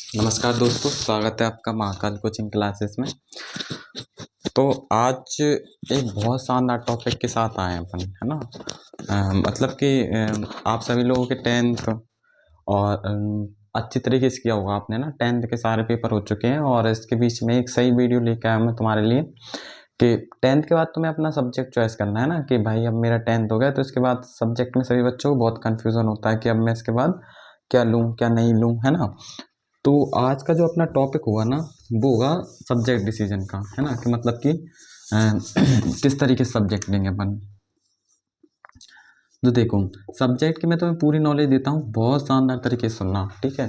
नमस्कार दोस्तों, स्वागत है आपका महाकाल कोचिंग क्लासेस में। तो आज एक बहुत शानदार टॉपिक के साथ आए हैं अपन, है ना। मतलब कि आप सभी लोगों के टेंथ और अच्छी तरीके से किया होगा आपने ना। टेंथ के सारे पेपर हो चुके हैं और इसके बीच में एक सही वीडियो लेकर आया मैं तुम्हारे लिए कि टेंथ के बाद तुम्हें अपना सब्जेक्ट चॉइस करना है ना। कि भाई अब मेरा टेंथ हो गया तो इसके बाद सब्जेक्ट में सभी बच्चों को बहुत कन्फ्यूज़न होता है कि अब मैं इसके बाद क्या लूँ क्या नहीं लूँ, है ना। तो आज का जो अपना टॉपिक हुआ ना, वो होगा सब्जेक्ट डिसीजन का, है ना। कि मतलब कि किस तरीके से सब्जेक्ट लेंगे अपन। तो देखो, सब्जेक्ट की मैं तुम्हें पूरी नॉलेज देता हूँ, बहुत शानदार तरीके से सुनना, ठीक है।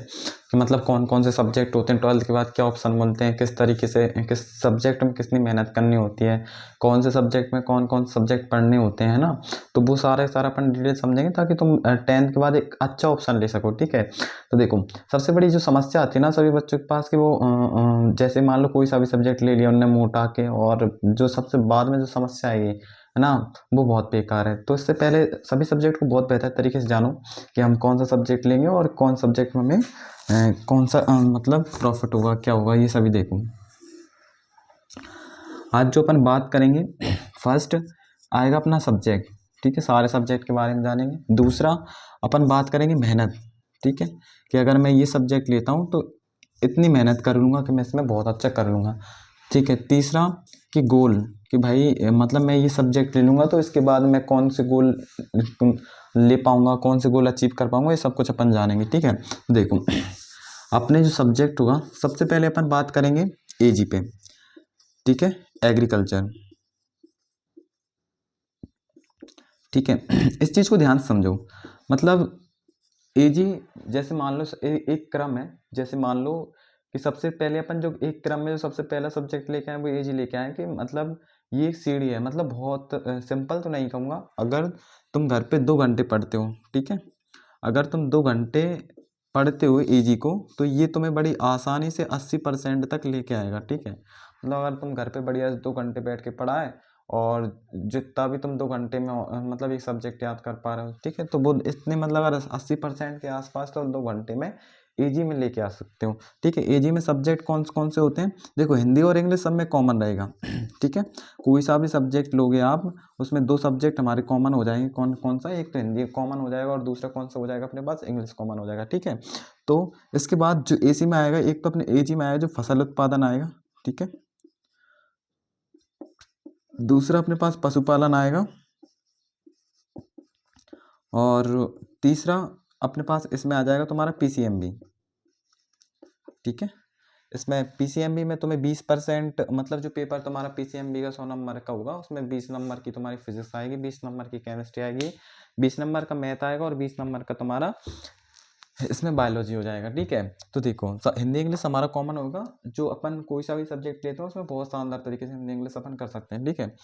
कि मतलब कौन कौन से सब्जेक्ट होते हैं, ट्वेल्थ के बाद क्या ऑप्शन मिलते हैं, किस तरीके से किस सब्जेक्ट में कितनी मेहनत करनी होती है, कौन से सब्जेक्ट में कौन कौन सब्जेक्ट पढ़ने होते हैं, ना। तो वो सारा अपन डिटेल समझेंगे ताकि तुम टेंथ के बाद एक अच्छा ऑप्शन ले सको, ठीक है। तो देखो, सबसे बड़ी जो समस्या आती है ना सभी बच्चों के पास कि वो जैसे मान लो कोई सा भी सब्जेक्ट ले लिया उन्होंने मोटा के, और जो सबसे बाद में जो समस्या आएगी, है ना, वो बहुत बेकार है। तो इससे पहले सभी सब्जेक्ट को बहुत बेहतर तरीके से जानो कि हम कौन सा सब्जेक्ट लेंगे और कौन सब्जेक्ट में हमें कौन सा मतलब प्रॉफिट होगा, क्या होगा, ये सभी देखो। आज जो अपन बात करेंगे, फर्स्ट आएगा अपना सब्जेक्ट, ठीक है। सारे सब्जेक्ट के बारे में जानेंगे। दूसरा अपन बात करेंगे मेहनत, ठीक है। कि अगर मैं ये सब्जेक्ट लेता हूँ तो इतनी मेहनत कर लूँगा कि मैं इसमें बहुत अच्छा कर लूँगा, ठीक है। तीसरा कि गोल, कि भाई मतलब मैं ये सब्जेक्ट ले लूँगा तो इसके बाद मैं कौन से गोल ले पाऊँगा, कौन से गोल अचीव कर पाऊँगा, ये सब कुछ अपन जानेंगे, ठीक है। देखो, अपने जो सब्जेक्ट होगा सबसे पहले अपन बात करेंगे एजी पे, ठीक है। एग्रीकल्चर, ठीक है। इस चीज़ को ध्यान से समझो। मतलब एजी, जैसे मान लो एक क्रम है। जैसे मान लो कि सबसे पहले अपन जो एक क्रम में जो सबसे पहला सब्जेक्ट लेके आए वो एजी लेके आए। कि मतलब ये एक सीढ़ी है, मतलब बहुत सिंपल तो नहीं कहूँगा। अगर तुम घर पे 2 घंटे पढ़ते हो, ठीक है, अगर तुम 2 घंटे पढ़ते हो एजी को, तो ये तुम्हें बड़ी आसानी से 80% तक लेके आएगा, ठीक है। मतलब अगर तुम घर पे बढ़िया 2 घंटे बैठ के पढ़ाए और जितना भी तुम 2 घंटे में मतलब एक सब्जेक्ट याद कर पा रहे हो, ठीक है, तो वो इतने मतलब अगर 80% के आसपास तो 2 घंटे में एजी में लेके आ सकते हो, ठीक है। एजी में सब्जेक्ट कौन कौन से होते हैं, देखो हिंदी और इंग्लिश सब में कॉमन रहेगा, ठीक है। कोई सा भी सब्जेक्ट लोगे आप, उसमें 2 सब्जेक्ट हमारे कॉमन हो जाएंगे। कौन कौन सा, एक तो हिंदी कॉमन हो जाएगा और दूसरा कौन सा हो जाएगा अपने पास, इंग्लिश कॉमन हो जाएगा, ठीक है। तो इसके बाद जो एसी में आएगा, एक तो अपने एजी में आएगा जो फसल उत्पादन आएगा, ठीक है। दूसरा अपने पास पशुपालन आएगा, और तीसरा अपने पास इसमें आ जाएगा तुम्हारा पीसीएमबी, ठीक है। इसमें पीसीएमबी में तुम्हें 20% मतलब जो पेपर तुम्हारा पीसीएमबी का 100 नंबर का होगा, उसमें 20 नंबर की तुम्हारी फिजिक्स आएगी, 20 नंबर की केमिस्ट्री आएगी, 20 नंबर का मैथ आएगा और 20 नंबर का तुम्हारा इसमें बायोलॉजी हो जाएगा, ठीक है। तो देखो, हिंदी इंग्लिश हमारा कॉमन होगा। जो अपन कोई सा भी सब्जेक्ट लेते हैं उसमें बहुत शानदार तरीके से हिंदी इंग्लिश अपन कर सकते हैं, ठीक है।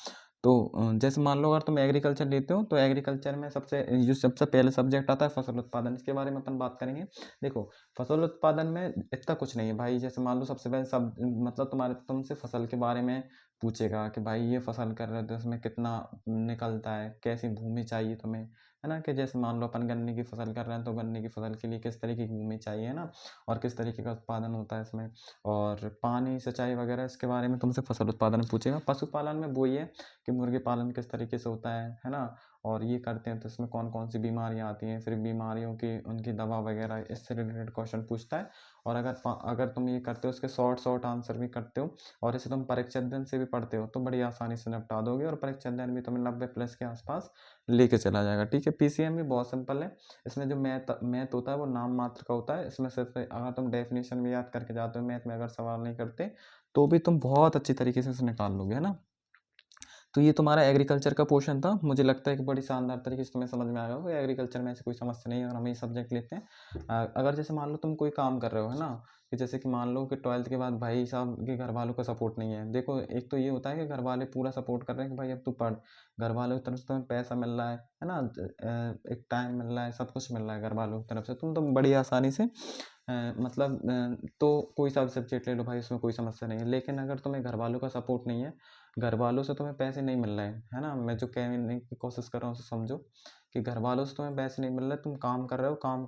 तो जैसे मान लो अगर तुम एग्रीकल्चर लेते हो तो एग्रीकल्चर में सबसे पहले सब्जेक्ट आता है फसल उत्पादन। इसके बारे में अपन बात करेंगे। देखो, फसल उत्पादन में इतना कुछ नहीं है भाई। जैसे मान लो सबसे पहले सब मतलब तुमसे फसल के बारे में पूछेगा कि भाई ये फसल कर रहे हो तो उसमें कितना निकलता है, कैसी भूमि चाहिए तुम्हें, है ना। कि जैसे मान लो अपन गन्ने की फसल कर रहे हैं तो गन्ने की फसल के लिए किस तरीके की भूमि चाहिए, है ना, और किस तरीके का उत्पादन होता है इसमें, और पानी सिंचाई वगैरह इसके बारे में तुमसे फसल उत्पादन पूछेगा। पशुपालन में वो ही है कि मुर्गी पालन किस तरीके से होता है ना, और ये करते हैं तो इसमें कौन कौन सी बीमारियां आती हैं, फिर बीमारियों की उनकी दवा वगैरह, इससे रिलेटेड क्वेश्चन पूछता है। और अगर तुम ये करते हो उसके शॉर्ट आंसर भी करते हो और इसे तुम परीक्षा अध्ययन से भी पढ़ते हो तो बड़ी आसानी से निपटा दोगे, और परीक्षा अध्ययन भी तुम्हें 90+ के आसपास लेके चला जाएगा, ठीक है। पीसीएम भी बहुत सिंपल है। इसमें जो मैथ होता है वो नाम मात्र का होता है। इसमें सिर्फ अगर तुम डेफिनेशन भी याद करके जाते हो, मैथ में अगर सवाल नहीं करते तो भी तुम बहुत अच्छी तरीके से इसे निकाल लोगे, है ना। तो ये तुम्हारा एग्रीकल्चर का पोर्शन था। मुझे लगता है कि बड़ी शानदार तरीके से तुम्हें समझ में आया होगा। एग्रीकल्चर में ऐसी कोई समस्या नहीं है अगर हम ये सब्जेक्ट लेते हैं। अगर जैसे मान लो तुम कोई काम कर रहे हो, है ना, कि जैसे कि मान लो कि ट्वेल्थ के बाद भाई साहब के घर वालों का सपोर्ट नहीं है। देखो, एक तो ये होता है कि घर वाले पूरा सपोर्ट कर रहे हैं कि भाई अब तू पढ़, घर वालों की तरफ से तुम्हें पैसा मिल रहा है ना, एक टाइम मिल रहा है, सब कुछ मिल रहा है घर वालों की तरफ से, तुम बड़ी आसानी से मतलब तो कोई सा भी सब्जेक्ट ले लो भाई, उसमें कोई समस्या नहीं है। लेकिन अगर तुम्हें घर वालों का सपोर्ट नहीं है, घर वालों से तुम्हें पैसे नहीं मिल रहे हैं, है ना, मैं जो कहने की कोशिश कर रहा हूँ उसे समझो। कि घर वालों से तुम्हें पैसे नहीं मिल रहे, तुम काम कर रहे हो, काम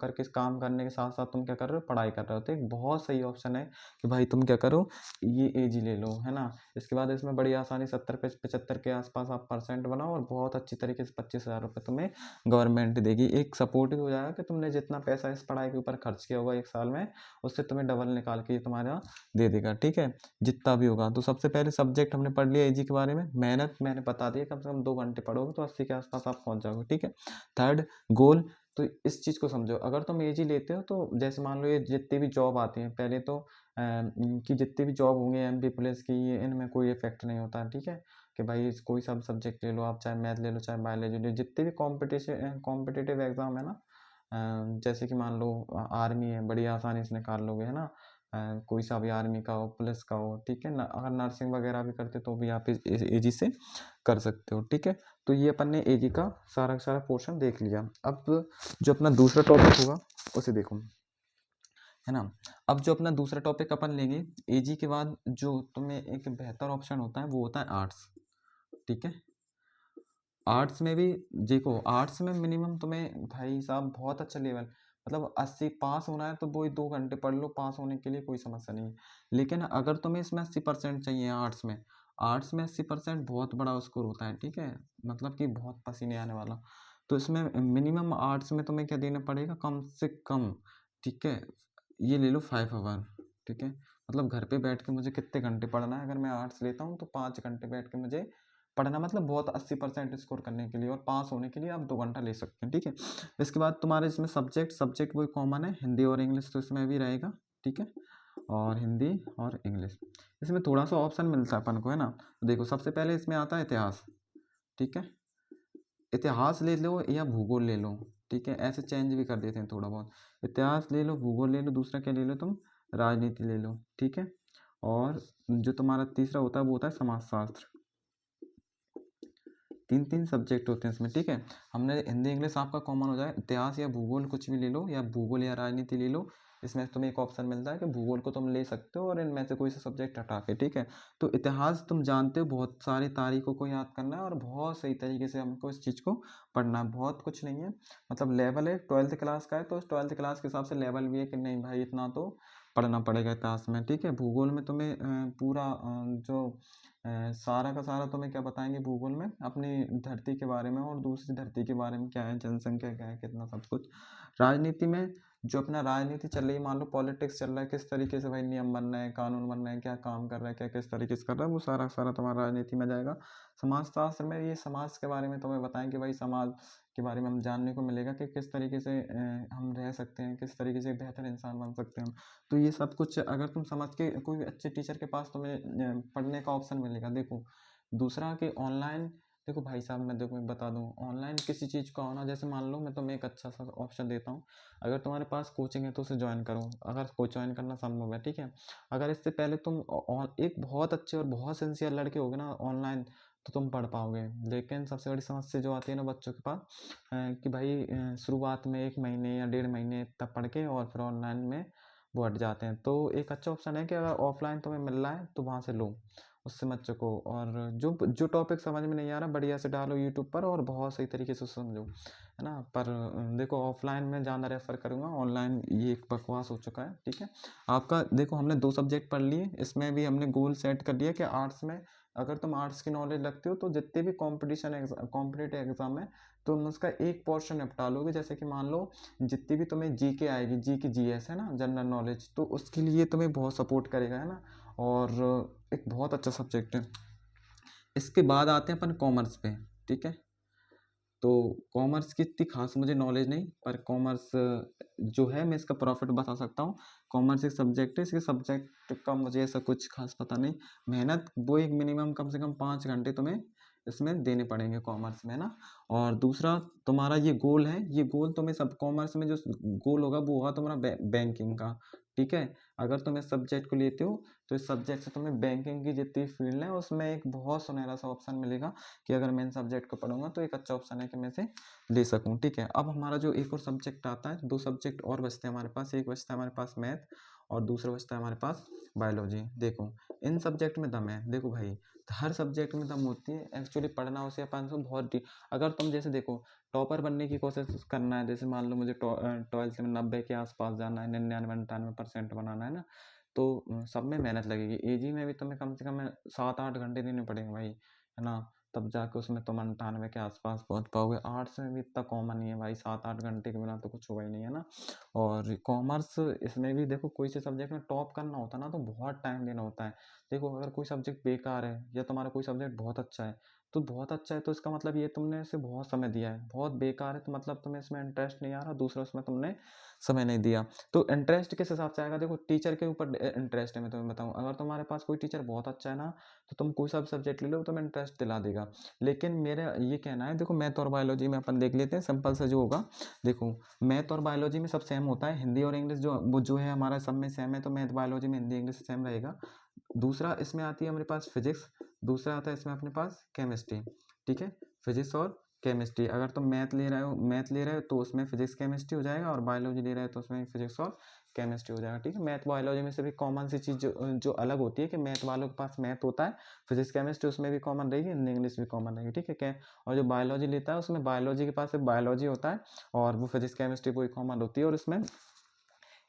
करने के साथ साथ तुम क्या कर रहे हो, पढ़ाई कर रहे हो। तो एक बहुत सही ऑप्शन है कि भाई तुम क्या करो, ये एजी ले लो, है ना। इसके बाद इसमें बड़ी आसानी 70-75 के आसपास आप परसेंट बनाओ और बहुत अच्छी तरीके से 25,000 रुपये तुम्हें गवर्नमेंट देगी। एक सपोर्ट भी हो जाएगा कि तुमने जितना पैसा इस पढ़ाई के ऊपर खर्च किया होगा एक साल में, उससे तुम्हें डबल निकाल के तुम्हारा दे देगा, ठीक है, जितना भी होगा। तो सबसे पहले सब्जेक्ट हमने पढ़ लिया एजी के बारे में, मेहनत मैंने बता दी, कम से कम 2 घंटे पढ़ोगे तो 80 के आसपास आप पहुंच जाओगे, ठीक है। थर्ड, गोल। तो इस चीज़ को समझो, अगर तुम एजी लेते हो तो जैसे मान लो ये जितनी भी जॉब आती हैं, पहले तो इनकी जितनी भी जॉब होंगे एमपी पुलिस की, ये इनमें कोई इफेक्ट नहीं होता है, ठीक है, कि भाई कोई सब सब्जेक्ट ले लो आप, चाहे मैथ ले लो, चाहे बायोलॉजी ले लो, जितने भी कॉम्पिटिटिव एग्जाम है ना, जैसे कि मान लो आर्मी है, बड़ी आसानी से निकाल लोगे, है ना। कोई सा भी आर्मी का हो, पुलिस का हो, ठीक है ना। अगर नर्सिंग वगैरह भी करते तो भी आप एजी से कर सकते हो, ठीक है। तो ये अपन ने एजी का सारा का सारा पोर्शन देख लिया। अब जो अपना दूसरा टॉपिक होगा उसे देखो, है ना। अब जो अपना दूसरा टॉपिक अपन लेंगे, एजी के बाद जो तुम्हें एक बेहतर ऑप्शन होता है वो होता है आर्ट्स, ठीक है। आर्ट्स में भी देखो, आर्ट्स में मिनिमम तुम्हें भाई साहब बहुत अच्छा लेवल, मतलब 80 पास होना है तो वो ही 2 घंटे पढ़ लो, पास होने के लिए कोई समस्या नहीं है। लेकिन अगर तुम्हें इसमें 80% चाहिए आर्ट्स में 80% बहुत बड़ा स्कोर होता है, ठीक है, मतलब कि बहुत पसीने आने वाला। तो इसमें मिनिमम आर्ट्स में तुम्हें क्या देना पड़ेगा, कम से कम, ठीक है, ये ले लो 5 आवर, ठीक है। मतलब घर पे बैठ के मुझे कितने घंटे पढ़ना है, अगर मैं आर्ट्स लेता हूँ तो 5 घंटे बैठ के मुझे पढ़ना, मतलब बहुत 80% स्कोर करने के लिए, और पास होने के लिए आप 2 घंटा ले सकते हैं, ठीक है। इसके बाद तुम्हारे इसमें सब्जेक्ट वही कॉमन है, हिंदी और इंग्लिश तो इसमें भी रहेगा, ठीक है, और हिंदी और इंग्लिश। इसमें थोड़ा सा ऑप्शन मिलता है अपन को, है ना। देखो सबसे पहले इसमें आता है इतिहास, ठीक है, इतिहास ले लो या भूगोल ले लो, ठीक है, ऐसे चेंज भी कर देते हैं थोड़ा बहुत। इतिहास ले लो, भूगोल ले लो, दूसरा क्या ले लो तुम, राजनीति ले लो, ठीक है। और जो तुम्हारा तीसरा होता है वो होता है समाजशास्त्र। 3-3 सब्जेक्ट होते हैं इसमें, ठीक है। हमने हिंदी इंग्लिश आपका कॉमन हो जाए, इतिहास या भूगोल कुछ भी ले लो, या भूगोल या राजनीति ले लो। इसमें तुम्हें एक ऑप्शन मिलता है कि भूगोल को तुम ले सकते हो और इनमें से कोई सा सब्जेक्ट हटा के, ठीक है। तो इतिहास तुम जानते हो, बहुत सारी तारीखों को याद करना है और बहुत सही तरीके से हमको इस चीज़ को पढ़ना है, बहुत कुछ नहीं है, मतलब लेवल है 12th क्लास का है, तो 12th क्लास के हिसाब से लेवल भी है कि नहीं भाई इतना तो पढ़ना पड़ेगा इतिहास में, ठीक है। भूगोल में तुम्हें पूरा जो सारा का सारा तुम्हें क्या बताएंगे भूगोल में, अपनी धरती के बारे में और दूसरी धरती के बारे में, क्या है जनसंख्या, क्या है कितना, सब कुछ। राजनीति में जो अपना राजनीति चल रही है, मान लो पॉलिटिक्स चल रहा है, किस तरीके से भाई नियम बन रहे हैं, कानून बन रहे हैं, क्या काम कर रहा है, क्या किस तरीके से कर रहा है, वो सारा सारा तुम्हारा राजनीति में जाएगा। समाजशास्त्र में ये समाज के बारे में तुम्हें बताएंगे, भाई समाज के बारे में हम जानने को मिलेगा कि किस तरीके से हम रह सकते हैं, किस तरीके से बेहतर इंसान बन सकते हैं हम। तो ये सब कुछ अगर तुम समझ के, कोई अच्छे टीचर के पास तुम्हें पढ़ने का ऑप्शन मिलेगा। देखो दूसरा कि ऑनलाइन, देखो भाई साहब मैं देखो मैं बता दूं, ऑनलाइन किसी चीज़ का होना, जैसे मान लो मैं तुम्हें एक अच्छा सा ऑप्शन देता हूँ, अगर तुम्हारे पास कोचिंग है तो उसे ज्वाइन करो, अगर कोच ज्वाइन करना संभव है, ठीक है। अगर इससे पहले तुम एक बहुत अच्छे और बहुत सिंसियर लड़के होगे ना ऑनलाइन, तो तुम पढ़ पाओगे। लेकिन सबसे बड़ी समस्या जो आती है ना बच्चों के पास, कि भाई शुरुआत में 1 महीने या 1.5 महीने तक पढ़ के और फिर ऑनलाइन में वो हट जाते हैं। तो एक अच्छा ऑप्शन है कि अगर ऑफलाइन तुम्हें मिल रहा है तो वहाँ से लो, उससे मत चुको। और जो जो टॉपिक समझ में नहीं आ रहा बढ़िया से डालो यूट्यूब पर और बहुत सही तरीके से समझो, है ना। पर देखो ऑफलाइन में ज़्यादा रेफर करूँगा, ऑनलाइन ये एक बकवास हो चुका है, ठीक है। आपका देखो हमने 2 सब्जेक्ट पढ़ लिए, इसमें भी हमने गोल सेट कर लिया कि आर्ट्स में अगर तुम आर्ट्स की नॉलेज रखते हो तो जितने भी कॉम्पिटिटिव एग्जाम है तो तुम उसका एक पोर्शन निपटा लोगे। जैसे कि मान लो जितनी भी तुम्हें जीके आएगी, जी की जीएस है ना, जनरल नॉलेज, तो उसके लिए तुम्हें बहुत सपोर्ट करेगा, है ना, और एक बहुत अच्छा सब्जेक्ट है। इसके बाद आते हैं अपन कॉमर्स पे, ठीक है। तो कॉमर्स की इतनी खास मुझे नॉलेज नहीं, पर कॉमर्स जो है मैं इसका प्रॉफिट बता सकता हूँ। कॉमर्स एक सब्जेक्ट है, इसके सब्जेक्ट का मुझे ऐसा कुछ खास पता नहीं। मेहनत वो एक मिनिमम कम से कम 5 घंटे तुम्हें इसमें देने पड़ेंगे कॉमर्स में, ना। और दूसरा तुम्हारा ये गोल है, ये गोल तुम्हें सब कॉमर्स में जो गोल होगा वो होगा तुम्हारा बैंकिंग का, ठीक है। अगर तुम इस सब्जेक्ट को लेते हो तो इस सब्जेक्ट से तुम्हें बैंकिंग की जितनी फील्ड है उसमें एक बहुत सुनहरा सा ऑप्शन मिलेगा कि अगर मैं इन सब्जेक्ट को पढ़ूंगा तो एक अच्छा ऑप्शन है कि मैं इसे ले सकूं, ठीक है। अब हमारा जो एक और सब्जेक्ट आता है, 2 सब्जेक्ट और बचते हैं हमारे पास, एक बचता है हमारे पास मैथ और दूसरा बचता है हमारे पास बायोलॉजी। देखो इन सब्जेक्ट में दम है, देखो भाई हर सब्जेक्ट में दम होती है एक्चुअली, पढ़ना उसे अपन को बहुत अगर तुम जैसे देखो टॉपर बनने की कोशिश करना है, जैसे मान लो मुझे 12th में 90 के आसपास जाना है, 99-98% बनाना है ना, तो सब में मेहनत लगेगी। एजी में भी तुम्हें कम से कम 7-8 घंटे देने पड़ेंगे भाई, है ना, तब जाके उसमें तुम 98 के आसपास पहुंच पाओगे। आर्ट्स में भी इतना कॉमन नहीं है भाई, 7-8 घंटे के बिना तो कुछ होगा ही नहीं, है ना। और कॉमर्स इसमें भी देखो कोई से सब्जेक्ट में टॉप करना होता है ना तो बहुत टाइम देना होता है। देखो अगर कोई सब्जेक्ट बेकार है या तुम्हारा कोई सब्जेक्ट बहुत अच्छा है, तो बहुत अच्छा है तो इसका मतलब ये तुमने इसे बहुत समय दिया है, बहुत बेकार है तो मतलब तुम्हें इसमें इंटरेस्ट नहीं आ रहा, दूसरा उसमें तुमने समय नहीं दिया। तो इंटरेस्ट किस हिसाब से आएगा, देखो टीचर के ऊपर इंटरेस्ट है। मैं तुम्हें बताऊं, अगर तुम्हारे पास कोई टीचर बहुत अच्छा है ना, तो तुम कोई सा सब्जेक्ट ले लो तुम्हें इंटरेस्ट दिला देगा। लेकिन मेरा ये कहना है, देखो मैथ और बायोलॉजी में अपन देख लेते हैं, सिंपल सा जो होगा। देखो मैथ और बायोलॉजी में सब सेम होता है, हिंदी और इंग्लिश जो है हमारा सब में सेम है, तो मैथ बायोलॉजी में हिंदी इंग्लिश सेम रहेगा। दूसरा इसमें आती है हमारे पास फिजिक्स, दूसरा आता है इसमें अपने पास केमिस्ट्री। ठीक है, फिजिक्स और केमिस्ट्री। अगर तुम मैथ ले रहे हो तो उसमें फिजिक्स केमिस्ट्री हो जाएगा, और बायोलॉजी ले रहे हो तो उसमें फिजिक्स और केमिस्ट्री हो जाएगा। ठीक है, मैथ बायोलॉजी में से भी कॉमन सी चीज़ जो अलग होती है कि मैथ वालों के पास मैथ होता है, फिजिक्स केमिस्ट्री उसमें भी कॉमन रहेगी, हिंदी इंग्लिश भी कॉमन रहेगी। ठीक है क्या, और जो बायोलॉजी लेता है उसमें बायोलॉजी के पास बायोलॉजी होता है, और वो फिजिक्स केमिस्ट्री पूरी कॉमन होती है, और इसमें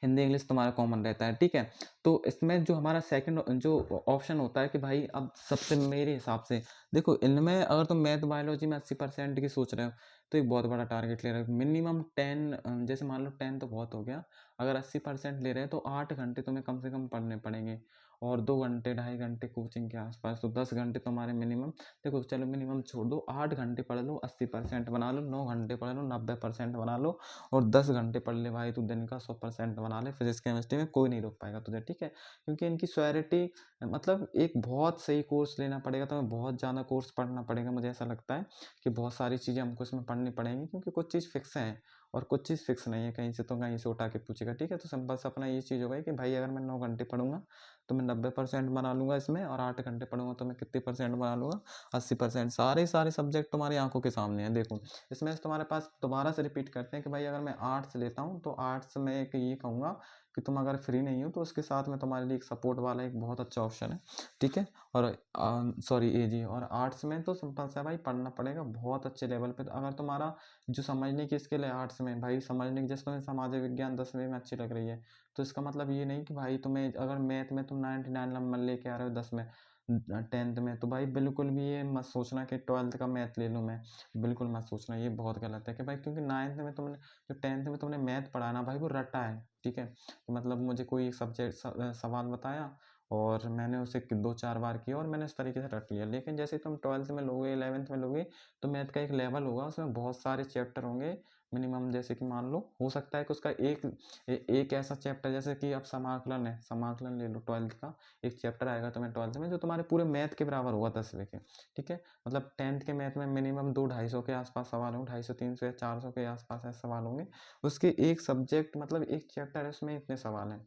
हिंदी इंग्लिश तुम्हारा कॉमन रहता है। ठीक है, तो इसमें जो हमारा सेकंड जो ऑप्शन होता है कि भाई अब सबसे मेरे हिसाब से देखो, इनमें अगर तुम मैथ बायोलॉजी में 80% की सोच रहे हो तो एक बहुत बड़ा टारगेट ले रहे हो। मिनिमम 10, जैसे मान लो 10 तो बहुत हो गया, अगर 80% ले रहे हैं तो 8 घंटे तुम्हें कम से कम पढ़ने पड़ेंगे, और 2 घंटे 2.5 घंटे कोचिंग के आसपास, तो 10 घंटे तुम्हारे मिनिमम। देखो चलो मिनिमम छोड़ दो, 8 घंटे पढ़ लो 80% बना लो, 9 घंटे पढ़ लो 90% बना लो, और 10 घंटे पढ़ ले भाई, तू दिन का 100% बना ले फिजिक्स केमिस्ट्री में, कोई नहीं रोक पाएगा तुझे। ठीक है, क्योंकि इनकी श्योरिटी मतलब एक बहुत सही कोर्स लेना पड़ेगा, तो हमें बहुत ज़्यादा कोर्स पढ़ना पड़ेगा। मुझे ऐसा लगता है कि बहुत सारी चीज़ें हमको इसमें पढ़नी पड़ेंगी, क्योंकि कुछ चीज़ फिक्स है और कुछ चीज़ फिक्स नहीं है, कहीं से तो कहीं से उठा के पूछेगा। ठीक है, तो सिंपल सा अपना ये चीज़ होगा कि भाई अगर मैं 9 घंटे पढ़ूंगा तो मैं 90% बना लूंगा इसमें, और 8 घंटे पढ़ूंगा तो मैं कितने परसेंट बना लूंगा, 80%। सारे सब्जेक्ट तुम्हारी आंखों के सामने हैं। देखो इसमें से तुम्हारे पास दोबारा से रिपीट करते हैं कि भाई अगर मैं आर्ट्स लेता हूँ तो आर्ट्स में एक ये कहूँगा कि तुम अगर फ्री नहीं हो तो उसके साथ में तुम्हारे लिए एक सपोर्ट वाला एक बहुत अच्छा ऑप्शन है। ठीक है, और सॉरी एजी, और आर्ट्स में तो सिंपल सा भाई पढ़ना पड़ेगा बहुत अच्छे लेवल पे। तो अगर तुम्हारा जो समझने की स्किल है आर्ट्स में भाई, समझने की जैसे तुम्हें समाज विज्ञान 10वीं में अच्छी लग रही है, तो इसका मतलब ये नहीं कि भाई तुम्हें अगर मैथ में तुम 99 नंबर लेके आ रहे हो 10 में 10th में, तो भाई बिल्कुल भी ये मत सोचना कि 12th का मैथ ले लूँ मैं, बिल्कुल मत सोचना, ये बहुत गलत है कि भाई, क्योंकि 9th में तुमने जो 10th में तुमने मैथ पढ़ा ना भाई वो रटा है। ठीक है, तो मतलब मुझे कोई एक सब्जेक्ट सवाल बताया और मैंने उसे 2-4 बार किया और मैंने इस तरीके से रट लिया। लेकिन जैसे तुम 12th में लोगे 11th में लोगे तो मैथ का एक लेवल होगा, उसमें बहुत सारे चैप्टर होंगे मिनिमम। जैसे कि मान लो हो सकता है कि उसका एक ऐसा चैप्टर, जैसे कि अब समाकलन है, समाकलन ले लो 12th का, एक चैप्टर आएगा तुम्हें 12th में जो तुम्हारे पूरे मैथ के बराबर होगा 10वीं के। ठीक है, मतलब 10th के मैथ में मिनिमम 200-250 के आसपास सवाल होंगे, 250-300 या 400 के आसपास ऐसे सवाल होंगे। उसके एक सब्जेक्ट मतलब एक चैप्टर है उसमें इतने सवाल हैं,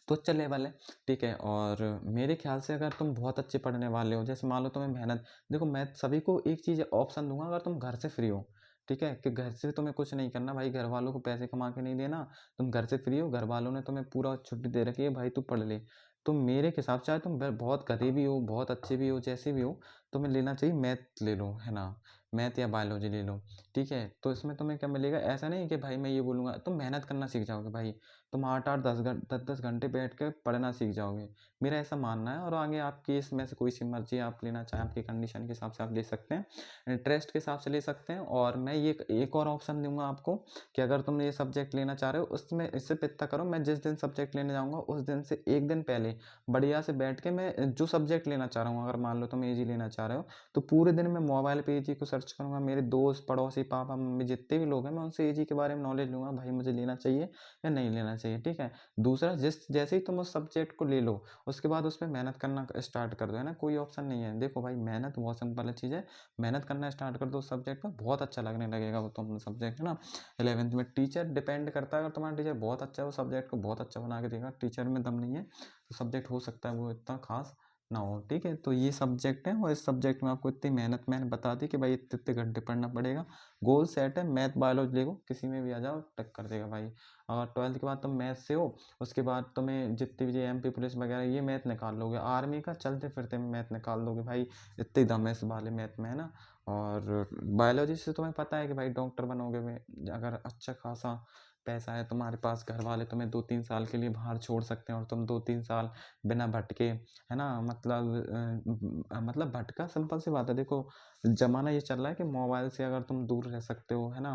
तो अच्छा लेवल है। ठीक है, और मेरे ख्याल से अगर तुम बहुत अच्छे पढ़ने वाले हो, जैसे मान लो तुम्हें मेहनत, देखो मैं सभी को एक चीज़ ऑप्शन दूंगा, अगर तुम घर से फ्री हो, ठीक है, कि घर से तुम्हें कुछ नहीं करना भाई, घर वालों को पैसे कमा के नहीं देना, तुम घर से फ्री हो, घर वालों ने तुम्हें पूरा छुट्टी दे रखी है भाई तू पढ़ ले, तो मेरे हिसाब से चाहे तुम बहुत गरीब भी हो बहुत अच्छे भी हो जैसे भी हो, तुम्हें लेना चाहिए मैथ ले लो, है ना, मैथ या बायोलॉजी ले लो। ठीक है, तो इसमें तुम्हें क्या मिलेगा, ऐसा नहीं कि भाई मैं ये बोलूँगा, तुम मेहनत करना सीख जाओगे भाई, तुम 8-8 10-10 घंटे बैठ के पढ़ना सीख जाओगे, मेरा ऐसा मानना है। और आगे आपकी इसमें से कोई सी मर्जी आप लेना चाहें, आपकी कंडीशन के हिसाब से आप ले सकते हैं, इंटरेस्ट के हिसाब से ले सकते हैं। और मैं ये एक और ऑप्शन दूंगा आपको कि अगर तुम ये सब्जेक्ट लेना चाह रहे हो, उसमें इससे इतना करो, मैं जिस दिन सब्जेक्ट लेने जाऊँगा उस दिन से एक दिन पहले बढ़िया से बैठ के मैं जो सब्जेक्ट लेना चाह रहा हूँ, अगर मान लो तुम ईजी लेना चाह रहे हो, तो पूरे दिन मैं मोबाइल पे ईजी को सर्च करूँगा, मेरे दोस्त पड़ोसी पापा मम्मी जितने भी लोग हैं मैं उनसे ईजी के बारे में नॉलेज लूँगा, भाई मुझे लेना चाहिए या नहीं लेना चाहिए। ठीक है, दूसरा जैसे ही तुम उस सब्जेक्ट को ले लो उसके बाद उसमें मेहनत करना स्टार्ट कर दो, है ना, कोई ऑप्शन नहीं है। देखो भाई मेहनत बहुत सिंपल चीज़ है, मेहनत करना स्टार्ट कर दो उस सब्जेक्ट पर, बहुत अच्छा लगने लगेगा वो तुम सब्जेक्ट, है ना। 11th में टीचर डिपेंड करता है, अगर तुम्हारा टीचर बहुत अच्छा है वो सब्जेक्ट को बहुत अच्छा बना के देगा, टीचर में दम नहीं है तो सब्जेक्ट हो सकता है वो इतना खास ना हो। ठीक है, तो ये सब्जेक्ट है और इस सब्जेक्ट में आपको इतनी मेहनत मैंने बता दी कि भाई इतने इतने घंटे पढ़ना पड़ेगा। गोल सेट है, मैथ बायोलॉजी देखो किसी में भी आ जाओ टक्कर देगा भाई। और 12th के बाद तुम मैथ से हो, उसके बाद तुम्हें जितनी भी एमपी पुलिस वगैरह ये मैथ निकाल लोगे, आर्मी का चलते फिरते में मैथ निकाल दोगे भाई, इतनी दम है इस वाले मैथ में, है ना। और बायोलॉजी से तुम्हें पता है कि भाई डॉक्टर बनोगे में अगर अच्छा खासा पैसा है तुम्हारे पास, घर वाले तुम्हें 2-3 साल के लिए बाहर छोड़ सकते हैं और तुम 2-3 साल बिना भटके, है ना, मतलब भटका, सिंपल सी बात है। देखो ज़माना ये चल रहा है कि मोबाइल से अगर तुम दूर रह सकते हो, है ना,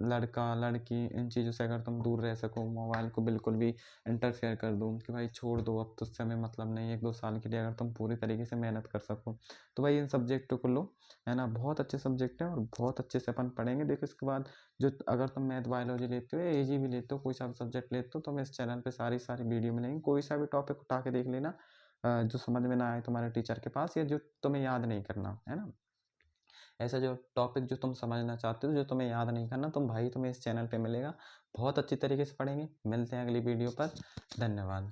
लड़का लड़की इन चीज़ों से अगर तुम दूर रह सको, मोबाइल को बिल्कुल भी इंटरफेयर कर दो कि भाई छोड़ दो अब तो उससे हमें मतलब नहीं है, 1-2 साल के लिए अगर तुम पूरी तरीके से मेहनत कर सको, तो भाई इन सब्जेक्टों को लो, है ना। बहुत अच्छे सब्जेक्ट हैं और बहुत अच्छे से अपन पढ़ेंगे। देखो इसके बाद जो अगर तुम मैथ बायोलॉजी लेते हो या एजी भी लेते हो, कोई सा सब्जेक्ट लेते हो, तो मैं इस चैनल पे सारी वीडियो मिलेंगी। कोई सा भी टॉपिक उठा के देख लेना जो समझ में ना आए तुम्हारे टीचर के पास, या जो तुम्हें याद नहीं करना, है ना। ऐसा जो टॉपिक जो तुम समझना चाहते हो, जो तुम्हें याद नहीं करना, तुम भाई तुम्हें इस चैनल पे मिलेगा। बहुत अच्छी तरीके से पढ़ेंगे। मिलते हैं अगली वीडियो पर। धन्यवाद।